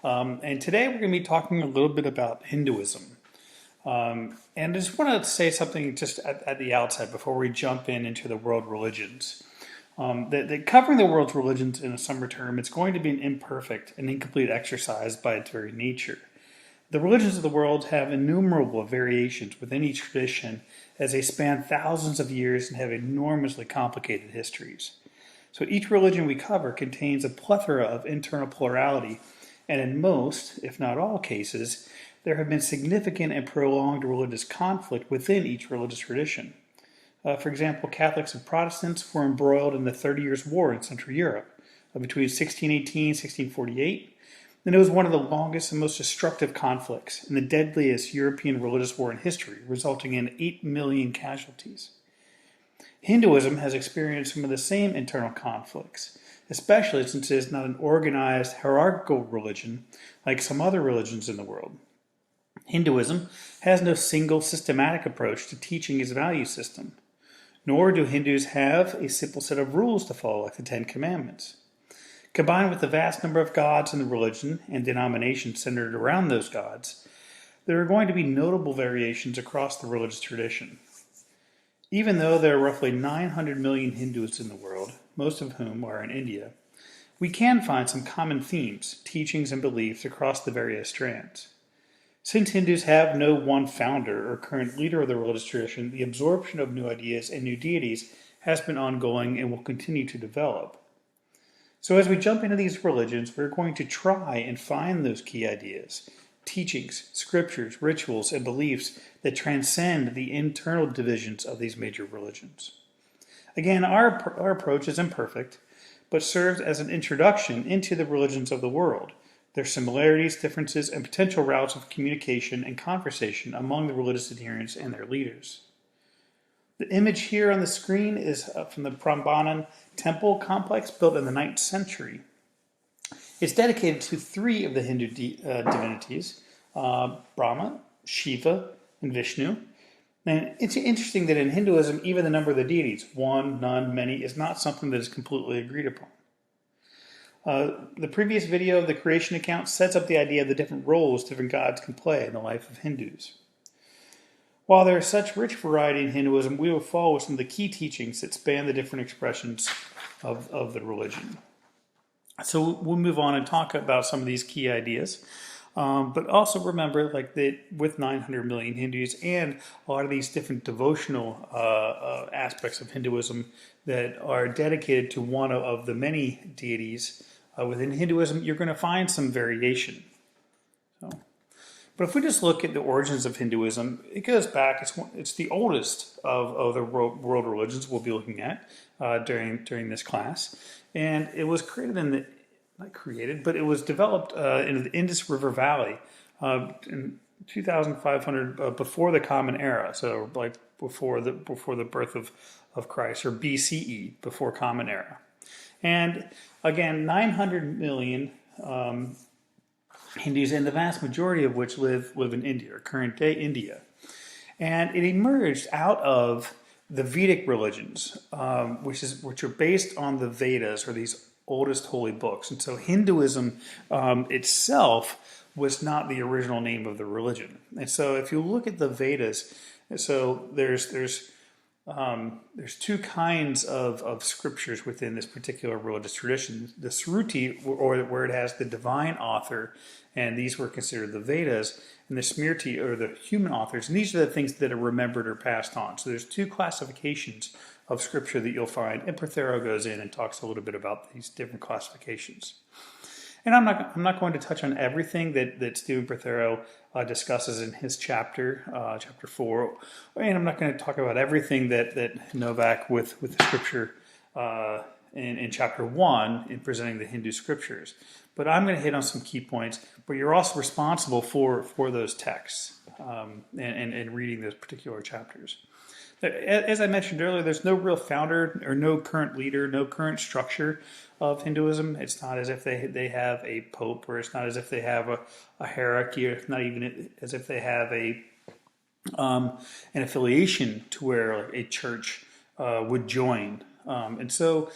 And today we're going to be talking a little bit about Hinduism. And I just want to say something just at the outset before we jump into the world religions. That covering the world's religions in a summer term, it's going to be an imperfect and incomplete exercise by its very nature. The religions of the world have innumerable variations within each tradition as they span thousands of years and have enormously complicated histories. So each religion we cover contains a plethora of internal plurality, and in most, if not all cases, there have been significant and prolonged religious conflict within each religious tradition. For example, Catholics and Protestants were embroiled in the 30 Years' War in Central Europe between 1618 and 1648, and it was one of the longest and most destructive conflicts and the deadliest European religious war in history, resulting in 8 million casualties. Hinduism has experienced some of the same internal conflicts, especially since it is not an organized, hierarchical religion like some other religions in the world. Hinduism has no single systematic approach to teaching its value system, nor do Hindus have a simple set of rules to follow like the Ten Commandments. Combined with the vast number of gods in the religion and denominations centered around those gods, there are going to be notable variations across the religious tradition. Even though there are roughly 900 million Hindus in the world, most of whom are in India, we can find some common themes, teachings, and beliefs across the various strands. Since Hindus have no one founder or current leader of the religious tradition, the absorption of new ideas and new deities has been ongoing and will continue to develop. So as we jump into these religions, we're going to try and find those key ideas, teachings, scriptures, rituals, and beliefs that transcend the internal divisions of these major religions. Again, our approach is imperfect, but serves as an introduction into the religions of the world, their similarities, differences, and potential routes of communication and conversation among the religious adherents and their leaders. The image here on the screen is from the Prambanan temple complex built in the 9th century. It's dedicated to 3 of the Hindu divinities, Brahma, Shiva, and Vishnu. And it's interesting that in Hinduism, even the number of the deities, one, none, many, is not something that is completely agreed upon. The previous video of the creation account sets up the idea of the different roles different gods can play in the life of Hindus. While there is such rich variety in Hinduism, we will follow some of the key teachings that span the different expressions of the religion. So we'll move on and talk about some of these key ideas. But also remember, that with 900 million Hindus and a lot of these different devotional aspects of Hinduism that are dedicated to one of the many deities within Hinduism, you're going to find some variation. But if we just look at the origins of Hinduism, it goes back. It's the oldest of the world religions we'll be looking at during this class, and it was created but it was developed in the Indus River Valley in 2,500 before the Common Era, so before the birth of Christ, or BCE, before Common Era. And again, 900 million Hindus, and the vast majority of which live in India, or current day India. And it emerged out of the Vedic religions, which are based on the Vedas, or these oldest holy books. And so Hinduism itself was not the original name of the religion. And so if you look at the Vedas, so there's 2 kinds of scriptures within this particular religious tradition. The Sruti, or where it has the divine author, and these were considered the Vedas, and the Smriti, or the human authors, and these are the things that are remembered or passed on. So there's 2 classifications of scripture that you'll find, and Prothero goes in and talks a little bit about these different classifications. And I'm not going to touch on everything that Stephen Prothero discusses in his chapter 4, and I'm not going to talk about everything that Novak with the scripture in chapter 1 in presenting the Hindu scriptures. But I'm going to hit on some key points, but you're also responsible for those texts and reading those particular chapters. As I mentioned earlier, there's no real founder or no current leader, no current structure of Hinduism. It's not as if they have a pope, or it's not as if they have a hierarchy, or it's not even as if they have an affiliation to where a church would join. And so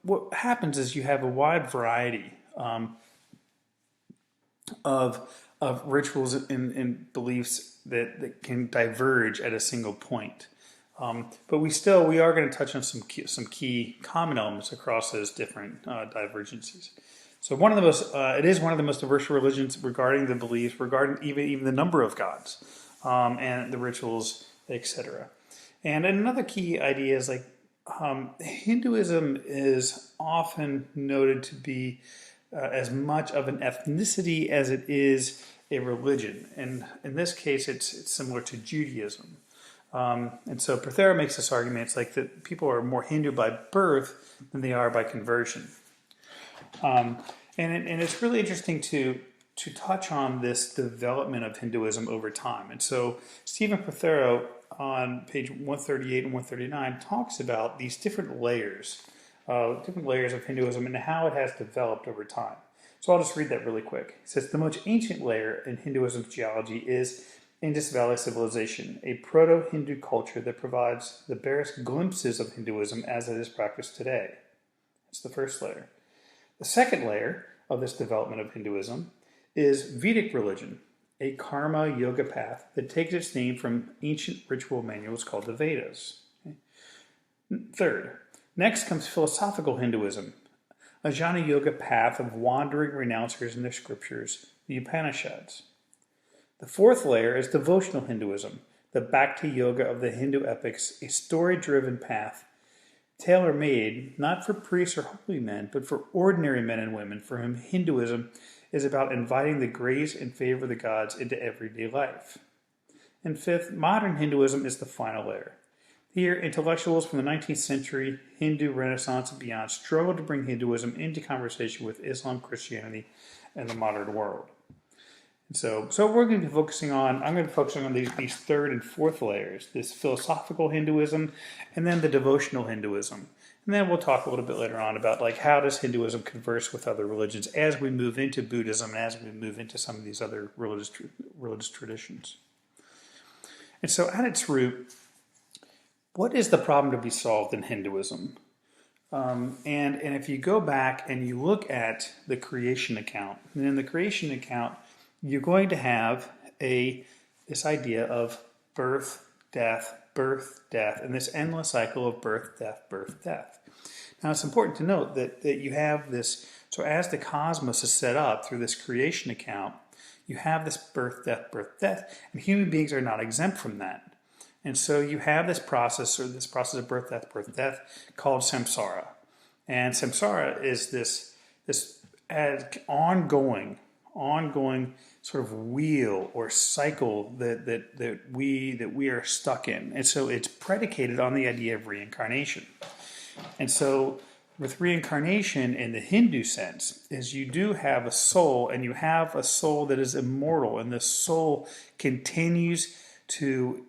what happens is you have a wide variety of rituals and beliefs that can diverge at a single point. But we are going to touch on some key common elements across those different divergences. So it is one of the most diverse religions regarding the beliefs, regarding even the number of gods, and the rituals, etc. And another key idea is Hinduism is often noted to be as much of an ethnicity as it is a religion. And in this case, it's similar to Judaism. And so Prothero makes this argument, it's like that people are more Hindu by birth than they are by conversion. And it's really interesting to touch on this development of Hinduism over time. And so Stephen Prothero on page 138 and 139 talks about these different layers of Hinduism and how it has developed over time. So I'll just read that really quick. It says, the most ancient layer in Hinduism's geology is Indus Valley Civilization, a proto-Hindu culture that provides the barest glimpses of Hinduism as it is practiced today. That's the first layer. The second layer of this development of Hinduism is Vedic religion, a karma yoga path that takes its name from ancient ritual manuals called the Vedas. Okay. Third, next comes philosophical Hinduism, a jnana yoga path of wandering renouncers in their scriptures, the Upanishads. The fourth layer is devotional Hinduism, the Bhakti Yoga of the Hindu epics, a story-driven path, tailor-made not for priests or holy men, but for ordinary men and women for whom Hinduism is about inviting the grace and favor of the gods into everyday life. And fifth, modern Hinduism is the final layer. Here, intellectuals from the 19th century, Hindu Renaissance and beyond struggled to bring Hinduism into conversation with Islam, Christianity, and the modern world. So we're going to be I'm going to be focusing on these third and fourth layers, this philosophical Hinduism and then the devotional Hinduism. And then we'll talk a little bit later on about how does Hinduism converse with other religions as we move into Buddhism and as we move into some of these other religious traditions. And so at its root, what is the problem to be solved in Hinduism? And if you go back and you look at the creation account, and in the creation account, you're going to have this idea of birth, death, and this endless cycle of birth, death. Now, it's important to note that you have this, so as the cosmos is set up through this creation account, you have this birth, death, and human beings are not exempt from that. And so you have this process of birth, death, called samsara. And samsara is this ongoing sort of wheel or cycle that we are stuck in. And so it's predicated on the idea of reincarnation. And so with reincarnation in the Hindu sense is you do have a soul, and you have a soul that is immortal, and the soul continues to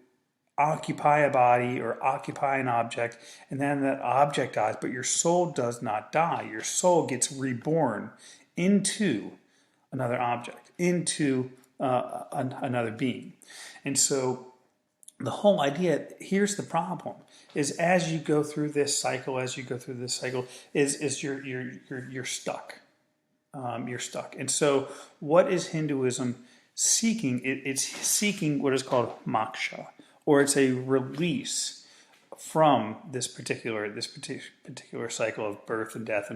occupy a body or occupy an object, and then that object dies, but your soul does not die. Your soul gets reborn into another object, into another being. And so the whole idea, here's the problem, is as you go through this cycle, is you're stuck. You're stuck. And so what is Hinduism seeking? It's seeking what is called moksha, or it's a release from this particular cycle of birth and death.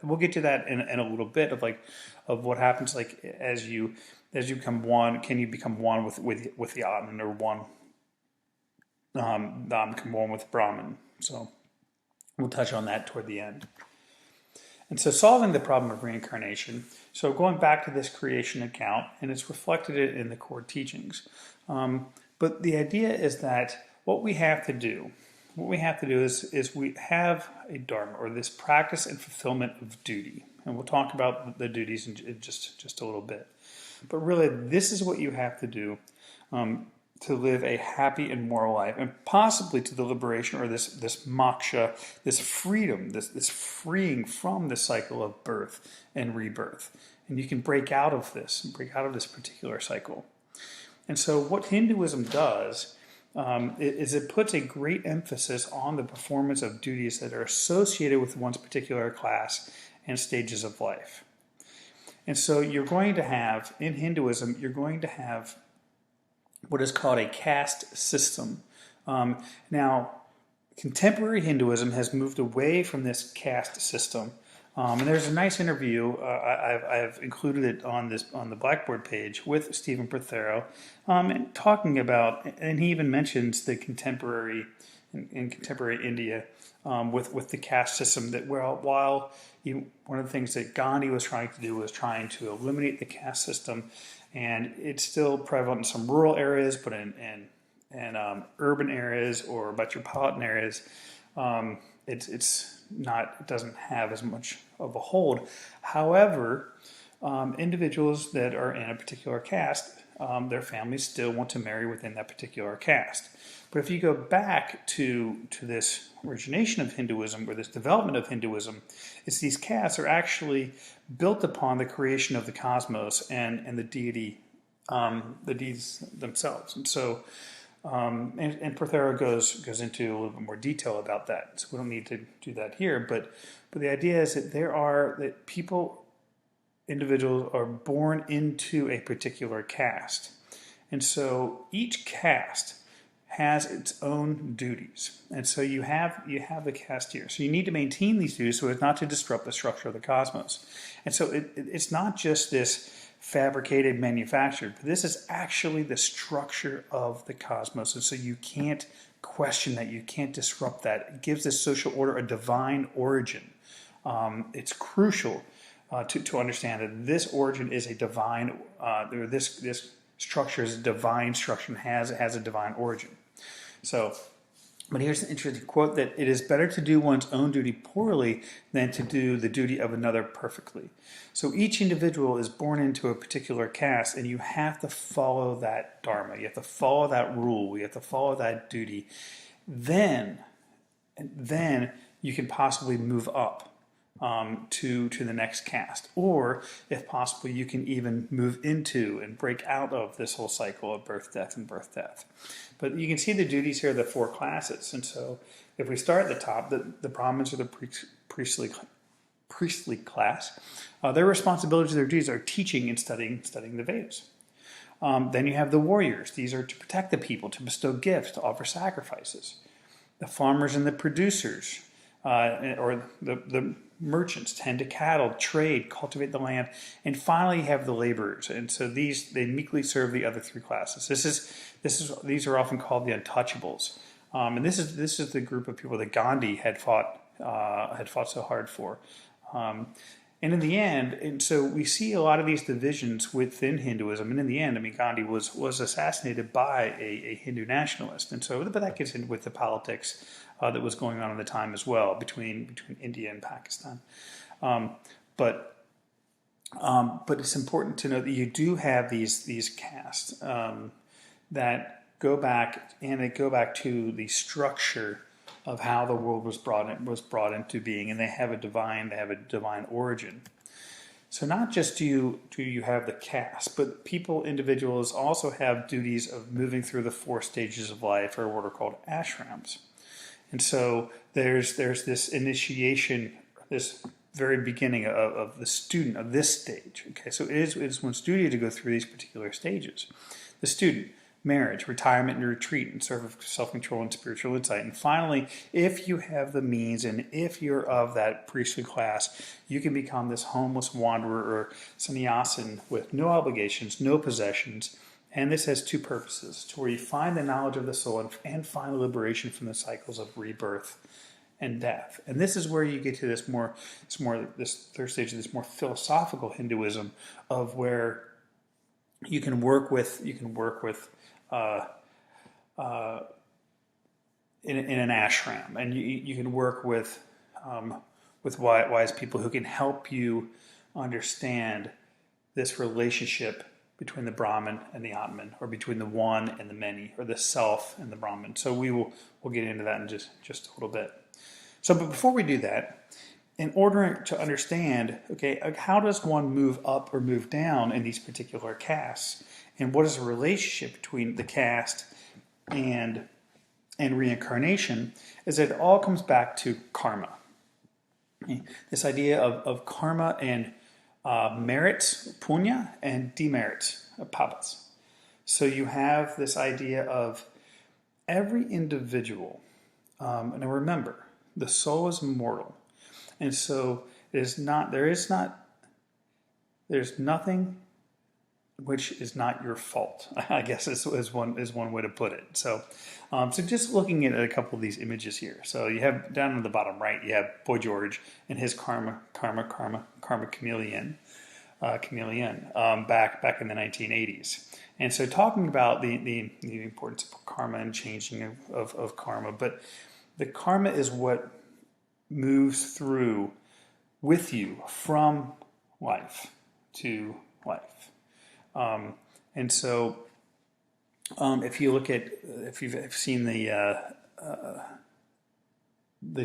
We'll get to that in a little bit of what happens as you become one. Can you become one with the Atman, or one become one with Brahman? So we'll touch on that toward the end. And so solving the problem of reincarnation, so going back to this creation account, and it's reflected in the core teachings. But the idea is that what we have to do is we have a dharma, or this practice and fulfillment of duty. And we'll talk about the duties in just a little bit. But really, this is what you have to do to live a happy and moral life, and possibly to the liberation, or this moksha, this freedom, this freeing from the cycle of birth and rebirth. And you can break out of this particular cycle. And so what Hinduism does is it puts a great emphasis on the performance of duties that are associated with one's particular class and stages of life. And so you're going to have, in Hinduism, you're going to have what is called a caste system. Now, contemporary Hinduism has moved away from this caste system. And there's a nice interview. I've included it on the Blackboard page with Stephen Prothero, and talking about, and he even mentions the contemporary in contemporary India with the caste system. That while one of the things that Gandhi was trying to do was trying to eliminate the caste system, and it's still prevalent in some rural areas, but in urban areas or metropolitan areas, it's not. It doesn't have as much of a hold. However, individuals that are in a particular caste, their families still want to marry within that particular caste. But if you go back to this origination of Hinduism, or this development of Hinduism, it's these castes are actually built upon the creation of the cosmos and the deity, the deities themselves. And so, and Prothero goes into a little bit more detail about that. So we don't need to do that here. But the idea is that individuals are born into a particular caste. And so each caste has its own duties. And so you have the caste here. So you need to maintain these duties so as not to disrupt the structure of the cosmos. And so it's not just this fabricated, manufactured, but this is actually the structure of the cosmos. And so you can't question that. You can't disrupt that. It gives this social order a divine origin. It's crucial to understand that this origin is a divine, this structure is a divine structure and has a divine origin. So, but here's an interesting quote, that it is better to do one's own duty poorly than to do the duty of another perfectly. So each individual is born into a particular caste, and you have to follow that dharma. You have to follow that rule. You have to follow that duty. Then you can possibly move up to the next caste, or if possible, you can even move into and break out of this whole cycle of birth, death, and birth, death. But you can see the duties here, the four classes. And so, if we start at the top, the Brahmins are the priestly class. Their responsibilities, their duties are teaching and studying the Vedas. Then you have the warriors. These are to protect the people, to bestow gifts, to offer sacrifices. The farmers and the producers, or the merchants, tend to cattle, trade, cultivate the land, and finally you have the laborers. And so they meekly serve the other three classes. These are often called the untouchables, and this is the group of people that Gandhi had fought so hard for. And in the end, and so we see a lot of these divisions within Hinduism. And in the end, I mean, Gandhi was assassinated by a Hindu nationalist. And so, but that gets in with the politics that was going on at the time as well between India and Pakistan. But it's important to know that you do have these castes that go back, and they go back to the structure of how the world was brought into being, and they have a divine origin. So not just do you have the caste, but individuals also have duties of moving through the 4 stages of life, or what are called ashrams. And so there's this initiation, this very beginning of the student of this stage. Okay, so it is one's duty to go through these particular stages. The student: marriage, retirement, and retreat, and self-control and spiritual insight. And finally, if you have the means and if you're of that priestly class, you can become this homeless wanderer or sannyasin with no obligations, no possessions. And this has 2 purposes: to where you find the knowledge of the soul and find liberation from the cycles of rebirth and death. And this is where you get to this third stage of this more philosophical Hinduism, of where you can work with in an ashram, and you can work with wise people who can help you understand this relationship between the Brahman and the Atman, or between the one and the many, or the self and the Brahman. So we'll get into that in just a little bit. So, but before we do that, in order to understand, okay, how does one move up or move down in these particular castes, and what is the relationship between the caste and reincarnation, is that it all comes back to karma. This idea of karma and merits, punya, and demerits, papas. So you have this idea of every individual, and remember, the soul is immortal, and so there's nothing which is not your fault. I guess is one way to put it. So just looking at a couple of these images here. So you have down on the bottom right, you have Boy George and his karma chameleon, back in the 1980s. And so talking about the importance of karma and changing of karma, but the karma is what moves through with you from life to life. And so, if you look at, if you've seen the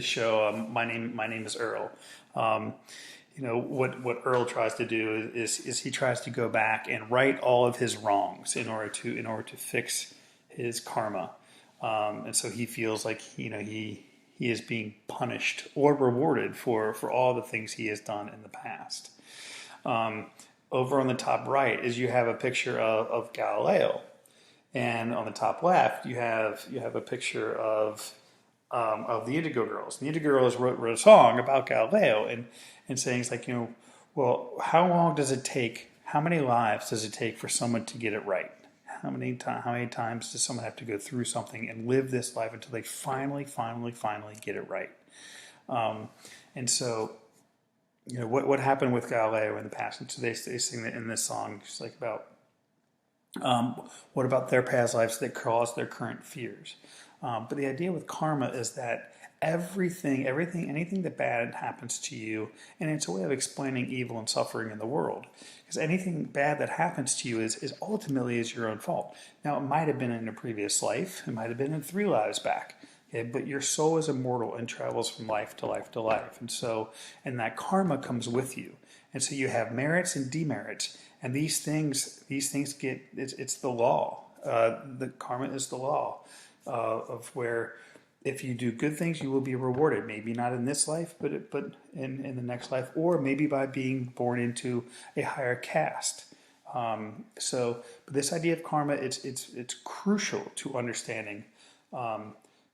show, my name is Earl. What Earl tries to do is he tries to go back and right all of his wrongs in order to fix his karma, and so he feels like he is being punished or rewarded for all the things he has done in the past. Over on the top right is you have a picture of Galileo, and on the top left you have a picture of the Indigo Girls. The Indigo Girls wrote a song about Galileo and saying it's like, well, how long does it take? How many lives does it take for someone to get it right? How many times does someone have to go through something and live this life until they finally get it right? And so, what happened with Galileo in the past? And so they sing that in this song, just like about what about their past lives that caused their current fears? But the idea with karma is that anything that bad happens to you, and it's a way of explaining evil and suffering in the world. Because anything bad that happens to you is ultimately your own fault. Now, it might have been in a previous life. It might have been in 3 lives back. Okay, but your soul is immortal and travels from life to life to life. And that karma comes with you. And so you have merits and demerits. And these things it's the law. The karma is the law of where if you do good things, you will be rewarded. Maybe not in this life, but in the next life, or maybe by being born into a higher caste. But this idea of karma, it's crucial to understanding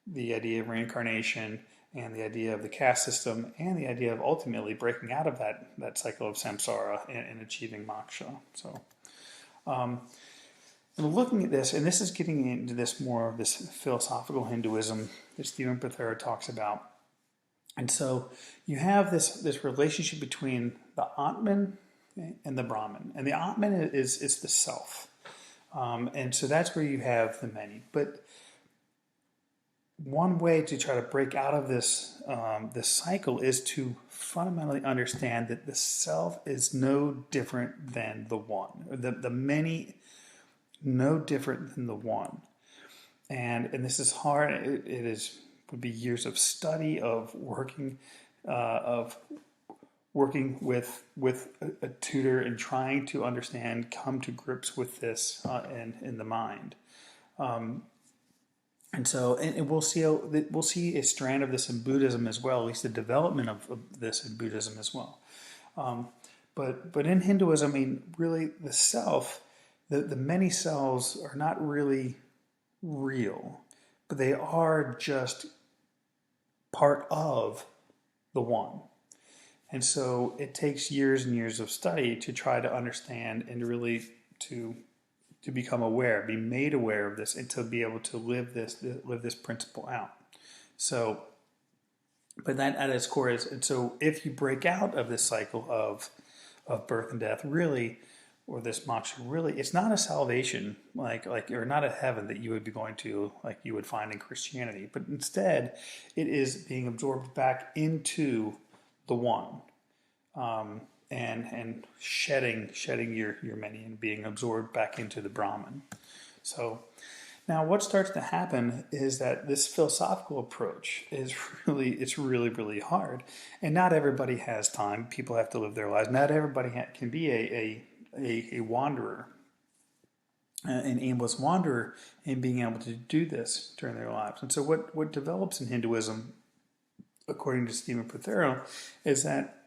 the idea of reincarnation and the idea of the caste system and the idea of ultimately breaking out of that cycle of samsara and achieving moksha. So, and looking at this, and this is getting into this more of this philosophical Hinduism that Stephen Pathera talks about. And so you have this relationship between the Atman and the Brahman. And the Atman is the self. And so that's where you have the many. But one way to try to break out of this cycle is to fundamentally understand that the self is no different than the one. The many, no different than the one. And this is hard. Would be years of study, of working with a tutor and trying to understand, come to grips with this in the mind. And we'll see a strand of this in Buddhism as well, at least the development of this in Buddhism as well. But in Hinduism, I mean, really the self, the many selves are not really real, but they are just part of the one. And so it takes years and years of study to try to understand and really to become aware, be made aware of this, and to be able to live this principle out. So, but that at its core is, and so if you break out of this cycle of birth and death, really, or this moksha, really, it's not a salvation, or not a heaven that you would be going to, like you would find in Christianity, but instead, it is being absorbed back into the one, and shedding your many and being absorbed back into the Brahman. So now what starts to happen is that this philosophical approach is really, really hard. And not everybody has time. People have to live their lives. Not everybody can be a wanderer, an aimless wanderer, in being able to do this during their lives. And so what develops in Hinduism, according to Stephen Pathera, is that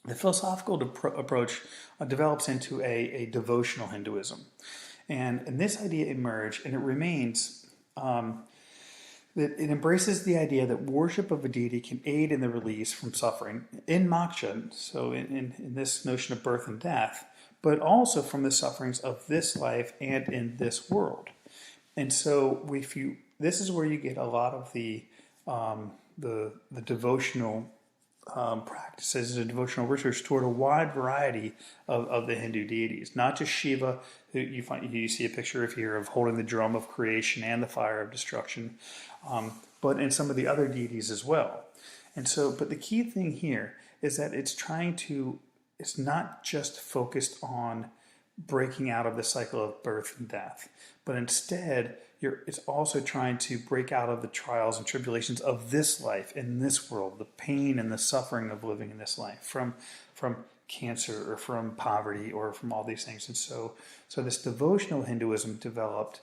The philosophical approach develops into a devotional Hinduism. And this idea emerged, and it remains, that it embraces the idea that worship of a deity can aid in the release from suffering in moksha, so in this notion of birth and death, but also from the sufferings of this life and in this world. And so, this is where you get a lot of the devotional practices and devotional rituals toward a wide variety of the Hindu deities, not just Shiva, who you see a picture of here of holding the drum of creation and the fire of destruction, but in some of the other deities as well. And so, but the key thing here is that it's not just focused on breaking out of the cycle of birth and death, but instead it's also trying to break out of the trials and tribulations of this life in this world, the pain and the suffering of living in this life, from cancer or from poverty or from all these things. And so this devotional Hinduism developed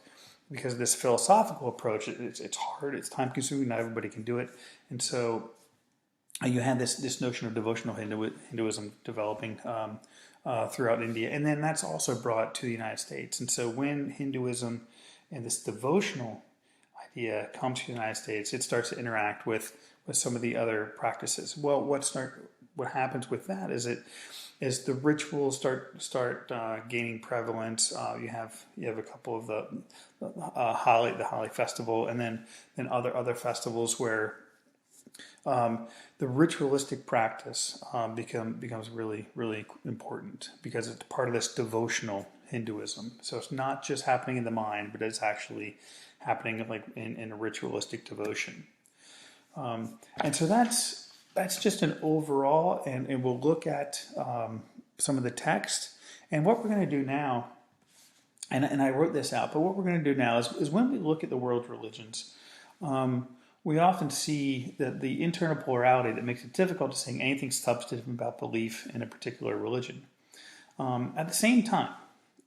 because this philosophical approach, it's hard, it's time consuming, not everybody can do it. And so you had this notion of devotional Hinduism developing throughout India, and then that's also brought to the United States. And so when Hinduism and this devotional idea comes to the United States, it starts to interact with some of the other practices. Well, what happens with that is the rituals start gaining prevalence. You have a couple of the Holi festival, and then other festivals where the ritualistic practice becomes really, really important because it's part of this devotional Hinduism. So it's not just happening in the mind, but it's actually happening like in a ritualistic devotion. And so that's just an overall, and we'll look at some of the text. And what we're going to do now, and I wrote this out, but what we're going to do now is when we look at the world's religions, we often see that the internal polarity that makes it difficult to say anything substantive about belief in a particular religion. At the same time,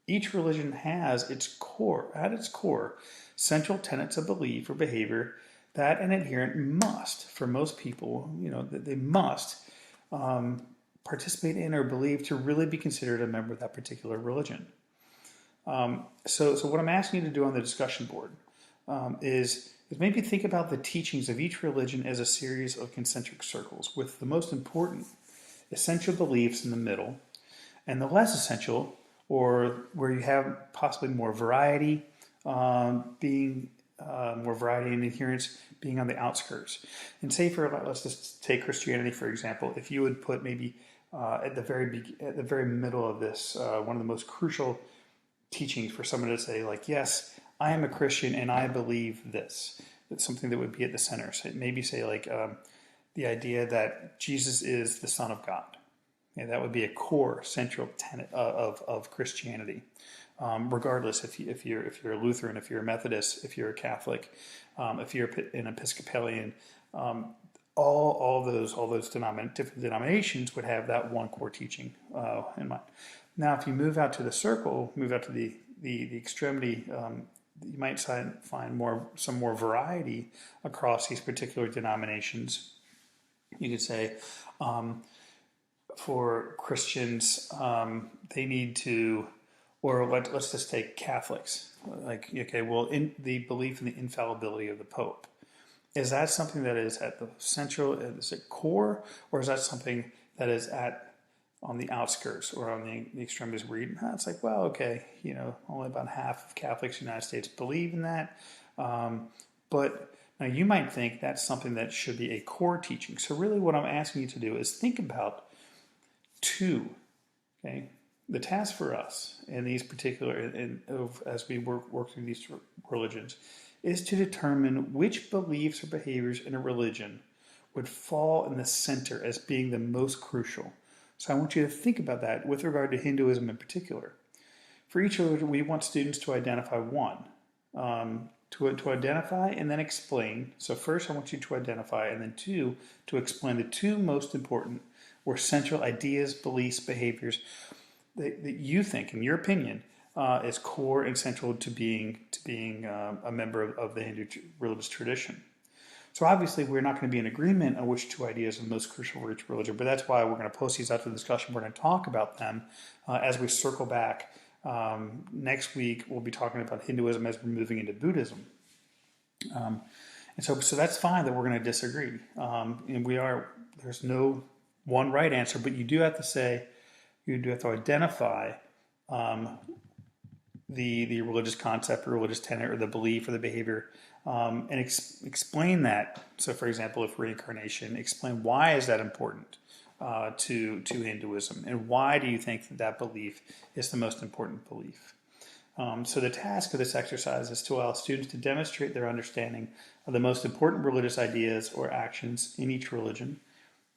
each religion has at its core, central tenets of belief or behavior that an adherent must, for most people, that they must participate in or believe to really be considered a member of that particular religion. So what I'm asking you to do on the discussion board is maybe think about the teachings of each religion as a series of concentric circles, with the most important essential beliefs in the middle, and the less essential, or where you have possibly more variety, more variety and adherence being on the outskirts. And say let's just take Christianity for example. If you would put maybe at the very middle of this, one of the most crucial teachings for someone to say, like, yes, I am a Christian and I believe this. That's something that would be at the center. So maybe say like the idea that Jesus is the Son of God. And that would be a core central tenet of Christianity. Regardless if you're a Lutheran, if you're a Methodist, if you're a Catholic, if you're an Episcopalian, all those different denominations would have that one core teaching in mind. Now, if you move out to the circle, move out to the extremity, you might find some more variety across these particular denominations. You could say, for Christians, they need to, or let's just take Catholics. Like, okay, well, in the belief in the infallibility of the Pope, is that something that is at the central, is it core, or is that something that is on the outskirts or on the extremities where it's like, well, okay, only about half of Catholics in the United States believe in that. But now you might think that's something that should be a core teaching. So really what I'm asking you to do is think about two, okay? The task for us in these particular, as we work through these religions, is to determine which beliefs or behaviors in a religion would fall in the center as being the most crucial. So I want you to think about that with regard to Hinduism in particular. For each religion, we want students to identify one, to identify and then explain. So first I want you to identify, and then two, to explain the two most important or central ideas, beliefs, behaviors that you think, in your opinion, is core and central to being a member of the Hindu religious tradition. So obviously we're not going to be in agreement on which two ideas are most crucial for each religion, but that's why we're going to post these out for discussion. We're going to talk about them as we circle back. Next week we'll be talking about Hinduism as we're moving into Buddhism. And so that's fine that we're going to disagree. And there's no one right answer, but you do have to identify the religious concept or religious tenet or the belief or the behavior and explain that. So, for example, if reincarnation, explain why is that important to Hinduism, and why do you think that belief is the most important belief? So the task of this exercise is to allow students to demonstrate their understanding of the most important religious ideas or actions in each religion,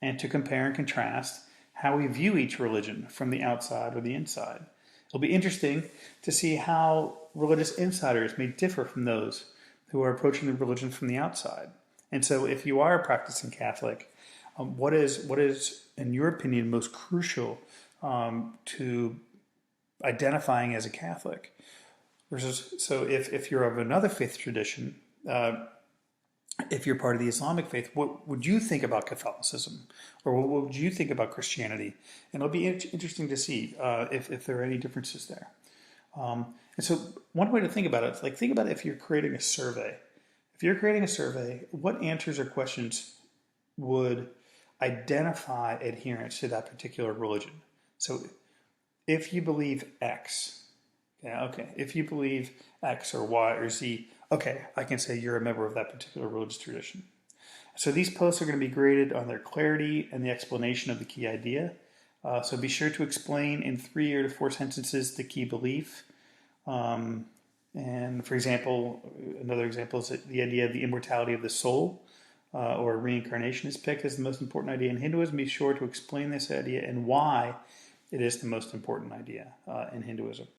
and to compare and contrast how we view each religion from the outside or the inside. It'll be interesting to see how religious insiders may differ from those who are approaching the religion from the outside. And so if you are a practicing Catholic, what is, in your opinion, most crucial to identifying as a Catholic? So if you're of another faith tradition, if you're part of the Islamic faith, what would you think about Catholicism? Or what would you think about Christianity? And it'll be interesting to see if there are any differences there. And so one way to think about it is think about it if you're creating a survey. If you're creating a survey, what answers or questions would identify adherence to that particular religion? So if you believe X, if you believe X or Y or Z, I can say you're a member of that particular religious tradition. So these posts are going to be graded on their clarity and the explanation of the key idea. So be sure to explain in 3 or 4 sentences the key belief. And for example, another example is the idea of the immortality of the soul or reincarnation is picked as the most important idea in Hinduism. Be sure to explain this idea and why it is the most important idea in Hinduism.